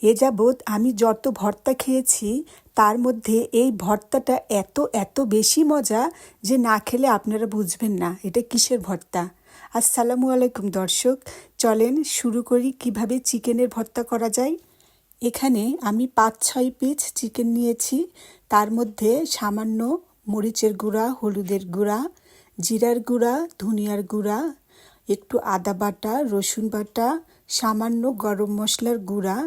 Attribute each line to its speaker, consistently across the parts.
Speaker 1: এ যাবৎ আমি যত ভর্তা খেয়েছি তার মধ্যে এই ভর্তাটা এত বেশি মজা যে না খেলে আপনারা বুঝবেন না এটা কিসের ভর্তা। আসসালামু আলাইকুম দর্শক, চলেন শুরু করি কিভাবে চিকেনের ভর্তা করা যায়। এখানে আমি 5-6 পিস চিকেন নিয়েছি। তার মধ্যে সামান্য মরিচের গুঁড়া, হলুদের গুঁড়া, জিরার গুঁড়া, ধনিয়ার গুঁড়া, একটু আদা বাটা, রসুন বাটা, সামান্য গরম মশলার গুঁড়া,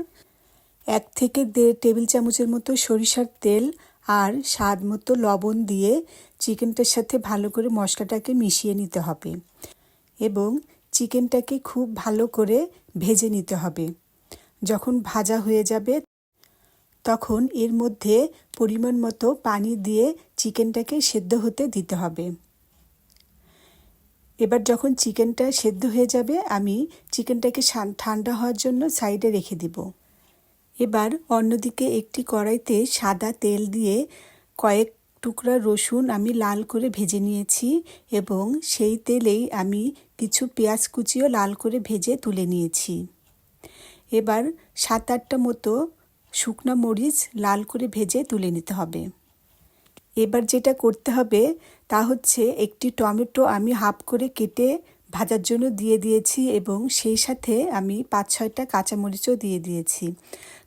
Speaker 1: 1 থেকে 1.5 টেবিল চামচের মতো সরিষার তেল আর স্বাদ মতো লবণ দিয়ে চিকেনটার সাথে ভালো করে মশলাটাকে মিশিয়ে নিতে হবে এবং চিকেনটাকে খুব ভালো করে ভেজে নিতে হবে। যখন ভাজা হয়ে যাবে তখন এর মধ্যে পরিমাণ মতো পানি দিয়ে চিকেনটাকে সেদ্ধ হতে দিতে হবে। এবার যখন চিকেনটা সেদ্ধ হয়ে যাবে আমি চিকেনটাকে ঠান্ডা হওয়ার জন্য সাইডে রেখে দিব। এবার অন্যদিকে একটি কড়াইতে সাদা তেল দিয়ে কয়েক টুকরা রসুন আমি লাল করে ভেজে নিয়েছি এবং সেই তেলেই আমি কিছু পেঁয়াজ কুচিও লাল করে ভেজে তুলে নিয়েছি। এবার 7-8টা মতো শুকনো মরিচ লাল করে ভেজে তুলে নিতে হবে। এবার যেটা করতে হবে তা হচ্ছে একটি টমেটো আমি হাফ করে কেটে ভাজার জন্য দিয়ে দিয়েছি এবং সেই সাথে আমি 5-6টা কাঁচামরিচও দিয়ে দিয়েছি।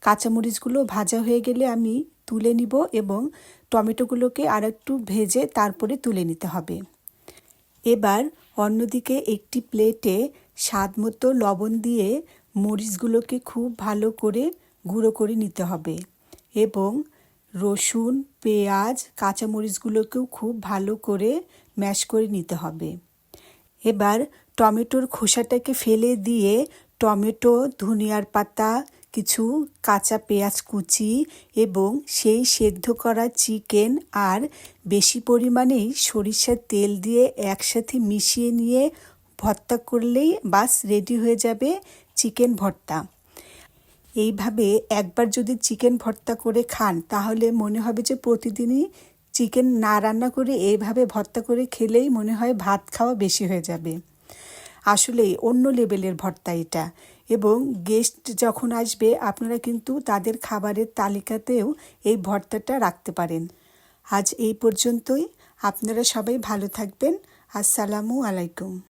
Speaker 1: কাঁচামরিচগুলো ভাজা হয়ে গেলে আমি তুলে নিব এবং টমেটোগুলোকে আর একটু ভেজে তারপরে তুলে নিতে হবে। এবার অন্যদিকে একটি প্লেটে স্বাদ মতো লবণ দিয়ে মরিচগুলোকে খুব ভালো করে গুঁড়ো করে নিতে হবে এবং রসুন, পেঁয়াজ, কাঁচামরিচগুলোকেও খুব ভালো করে ম্যাশ করে নিতে হবে। এবার টমেটোর খোসাটাকে ফেলে দিয়ে টমেটো, ধনিয়ার পাতা, কিছু কাঁচা পেঁয়াজ কুচি এবং সেই সেদ্ধ করা চিকেন আর বেশি পরিমাণেই সরিষার তেল দিয়ে একসাথে মিশিয়ে নিয়ে ভর্তা করলেই বাস রেডি হয়ে যাবে চিকেন ভর্তা। এইভাবে একবার যদি চিকেন ভর্তা করে খান তাহলে মনে হবে যে প্রতিদিনই চিকেন না রান্না করে এইভাবে ভর্তা করে খেলেই মনে হয় ভাত খাওয়া বেশি হয়ে যাবে। আসলেই অন্য লেভেলের ভর্তা এটা এবং গেস্ট যখন আসবে আপনারা কিন্তু তাদের খাবারের তালিকাতেও এই ভর্তাটা রাখতে পারেন। আজ এই পর্যন্তই। আপনারা সবাই ভালো থাকবেন। আসসালামু আলাইকুম।